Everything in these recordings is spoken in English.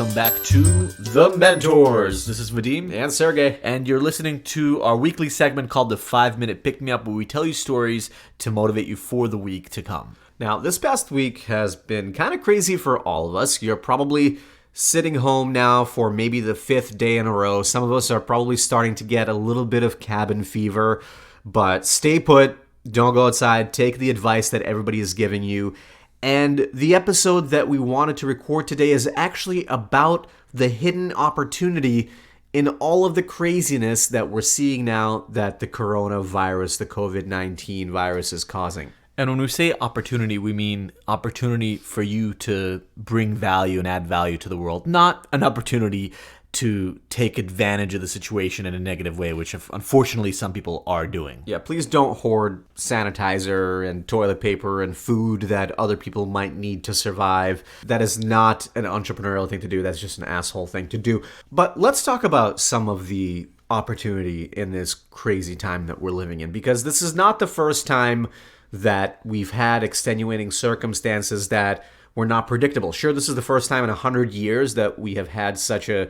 welcome back to The Mentors. This is Vadim and Sergey, and you're listening to our weekly segment called the 5-Minute Pick-Me-Up, where we tell you stories to motivate you for the week to come. Now, this past week has been kind of crazy for all of us. You're probably sitting home now for maybe the 5th day in a row. Some of us are probably starting to get a little bit of cabin fever, but stay put, don't go outside, take the advice that everybody is giving you. And the episode that we wanted to record today is actually about the hidden opportunity in all of the craziness that we're seeing now that the coronavirus, the COVID-19 virus is causing. And when we say opportunity, we mean opportunity for you to bring value and add value to the world, not an opportunity to take advantage of the situation in a negative way, which unfortunately some people are doing. Yeah, please don't hoard sanitizer and toilet paper and food that other people might need to survive. That is not an entrepreneurial thing to do. That's just an asshole thing to do. But let's talk about some of the opportunity in this crazy time that we're living in, because this is not the first time that we've had extenuating circumstances that were not predictable. Sure, this is the first time in 100 years that we have had such a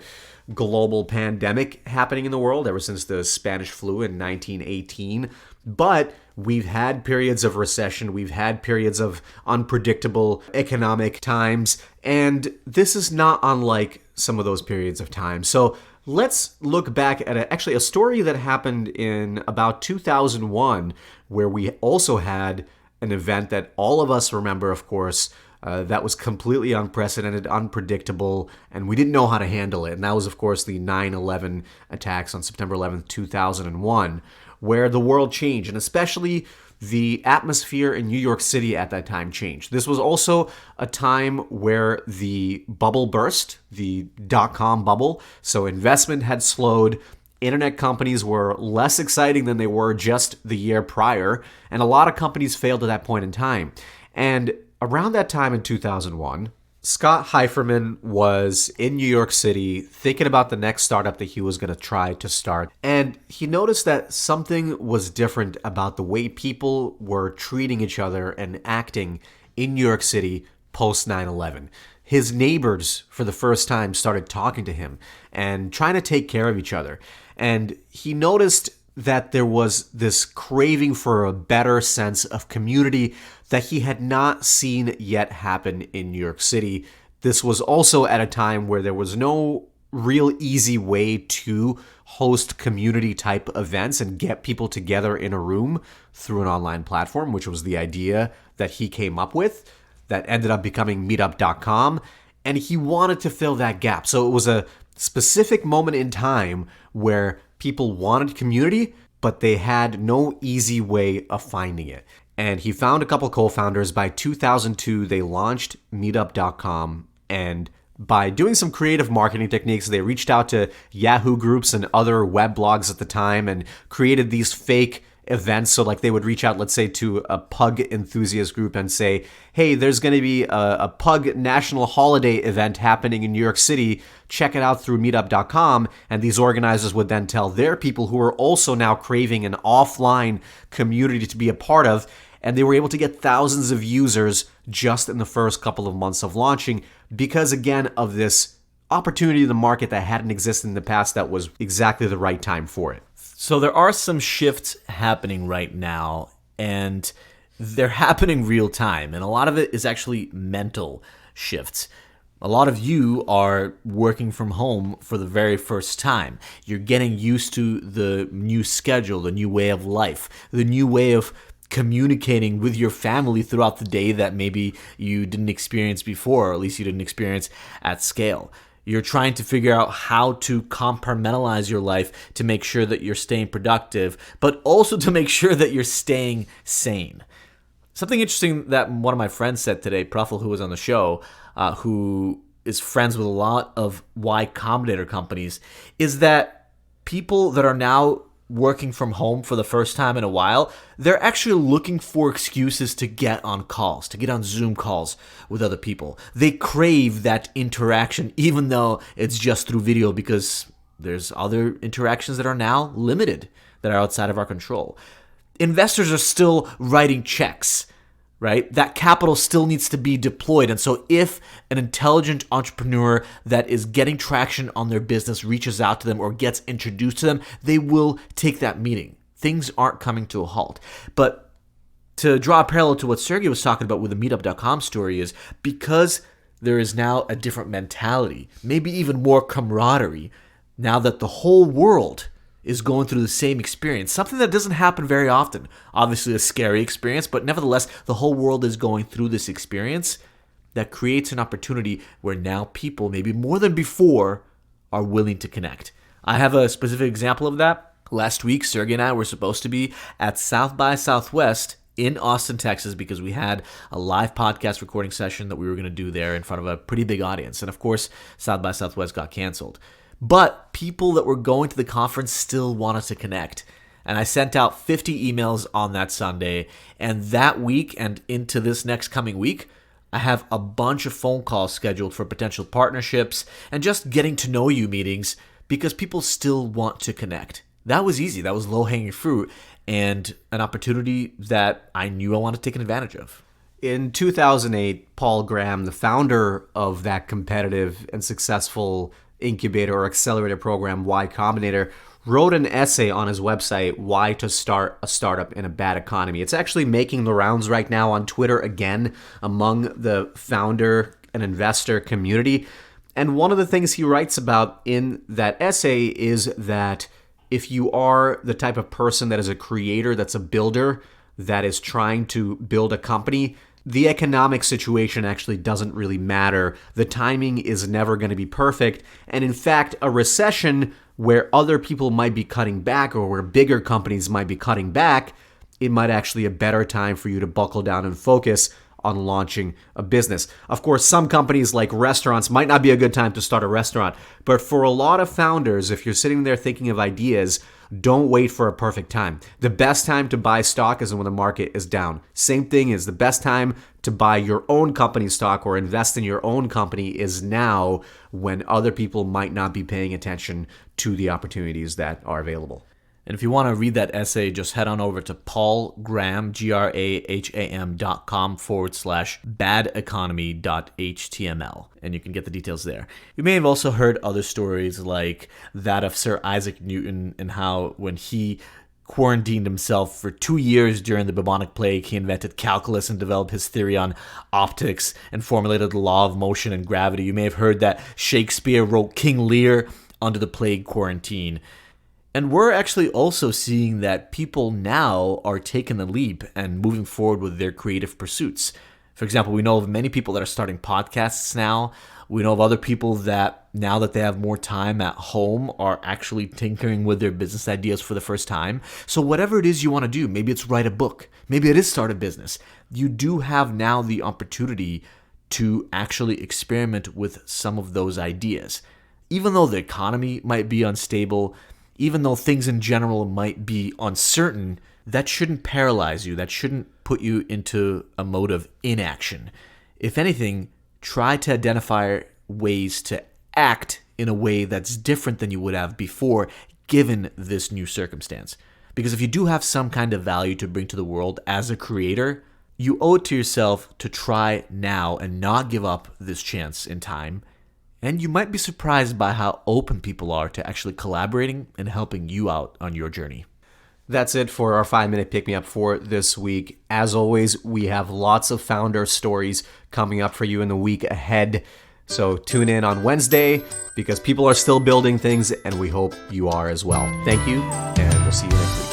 global pandemic happening in the world, ever since the Spanish flu in 1918. But we've had periods of recession, we've had periods of unpredictable economic times, and this is not unlike some of those periods of time. So let's look back at a story that happened in about 2001, where we also had an event that all of us remember, of course, that was completely unprecedented, unpredictable, and we didn't know how to handle it. And that was, of course, the 9/11 attacks on September 11th, 2001, where the world changed, and especially the atmosphere in New York City at that time changed. This was also a time where the bubble burst, the dot-com bubble, so investment had slowed. Internet companies were less exciting than they were just the year prior, and a lot of companies failed at that point in time. And around that time in 2001, Scott Heiferman was in New York City thinking about the next startup that he was going to try to start. And he noticed that something was different about the way people were treating each other and acting in New York City post 9/11. His neighbors, for the first time, started talking to him and trying to take care of each other. And he noticed that there was this craving for a better sense of community that he had not seen yet happen in New York City. This was also at a time where there was no real easy way to host community type events and get people together in a room through an online platform, which was the idea that he came up with that ended up becoming Meetup.com. And he wanted to fill that gap. So it was a specific moment in time where people wanted community, but they had no easy way of finding it. And he found a couple co-founders. By 2002, they launched Meetup.com. And by doing some creative marketing techniques, they reached out to Yahoo groups and other web blogs at the time and created these fake events. So like they would reach out, let's say, to a pug enthusiast group and say, hey, there's going to be a pug national holiday event happening in New York City. Check it out through meetup.com. And these organizers would then tell their people who are also now craving an offline community to be a part of. And they were able to get thousands of users just in the first couple of months of launching because, again, of this opportunity in the market that hadn't existed in the past that was exactly the right time for it. So there are some shifts happening right now, and they're happening real time. And a lot of it is actually mental shifts. A lot of you are working from home for the very first time. You're getting used to the new schedule, the new way of life, the new way of communicating with your family throughout the day that maybe you didn't experience before, or at least you didn't experience at scale. You're trying to figure out how to compartmentalize your life to make sure that you're staying productive, but also to make sure that you're staying sane. Something interesting that one of my friends said today, Pruffle, who was on the show, who is friends with a lot of Y Combinator companies, is that people that are now working from home for the first time in a while, they're actually looking for excuses to get on calls, to get on Zoom calls with other people. They crave that interaction, even though it's just through video, because there's other interactions that are now limited, that are outside of our control. Investors are still writing checks right? That capital still needs to be deployed. And so if an intelligent entrepreneur that is getting traction on their business reaches out to them or gets introduced to them, they will take that meeting. Things aren't coming to a halt. But to draw a parallel to what Sergey was talking about with the Meetup.com story is because there is now a different mentality, maybe even more camaraderie, now that the whole world is going through the same experience, something that doesn't happen very often. Obviously a scary experience, but nevertheless, the whole world is going through this experience that creates an opportunity where now people, maybe more than before, are willing to connect. I have a specific example of that. Last week, Sergey and I were supposed to be at South by Southwest in Austin, Texas, because we had a live podcast recording session that we were going to do there in front of a pretty big audience. And of course, South by Southwest got canceled. But people that were going to the conference still wanted to connect. And I sent out 50 emails on that Sunday. And that week and into this next coming week, I have a bunch of phone calls scheduled for potential partnerships and just getting to know you meetings because people still want to connect. That was easy. That was low-hanging fruit and an opportunity that I knew I wanted to take advantage of. In 2008, Paul Graham, the founder of that competitive and successful incubator or accelerator program, Y Combinator, wrote an essay on his website, Why to Start a Startup in a Bad Economy. It's actually making the rounds right now on Twitter again among the founder and investor community. And one of the things he writes about in that essay is that if you are the type of person that is a creator, that's a builder, that is trying to build a company, the economic situation actually doesn't really matter. The timing is never going to be perfect. And in fact, a recession where other people might be cutting back or where bigger companies might be cutting back, it might actually be a better time for you to buckle down and focus on launching a business. Of course, some companies like restaurants might not be a good time to start a restaurant. But for a lot of founders, if you're sitting there thinking of ideas, don't wait for a perfect time. The best time to buy stock is when the market is down. Same thing is the best time to buy your own company stock or invest in your own company is now when other people might not be paying attention to the opportunities that are available. And if you want to read that essay, just head on over to paulgraham, graham.com/badeconomy.html, and you can get the details there. You may have also heard other stories like that of Sir Isaac Newton and how when he quarantined himself for 2 years during the bubonic plague, he invented calculus and developed his theory on optics and formulated the law of motion and gravity. You may have heard that Shakespeare wrote King Lear under the plague quarantine. And we're actually also seeing that people now are taking the leap and moving forward with their creative pursuits. For example, we know of many people that are starting podcasts now. We know of other people that, now that they have more time at home, are actually tinkering with their business ideas for the first time. So whatever it is you want to do, maybe it's write a book, maybe it is start a business, you do have now the opportunity to actually experiment with some of those ideas. Even though the economy might be unstable, even though things in general might be uncertain, that shouldn't paralyze you. That shouldn't put you into a mode of inaction. If anything, try to identify ways to act in a way that's different than you would have before, given this new circumstance. Because if you do have some kind of value to bring to the world as a creator, you owe it to yourself to try now and not give up this chance in time. And you might be surprised by how open people are to actually collaborating and helping you out on your journey. That's it for our 5-minute pick-me-up for this week. As always, we have lots of founder stories coming up for you in the week ahead. So tune in on Wednesday because people are still building things and we hope you are as well. Thank you, and we'll see you next week.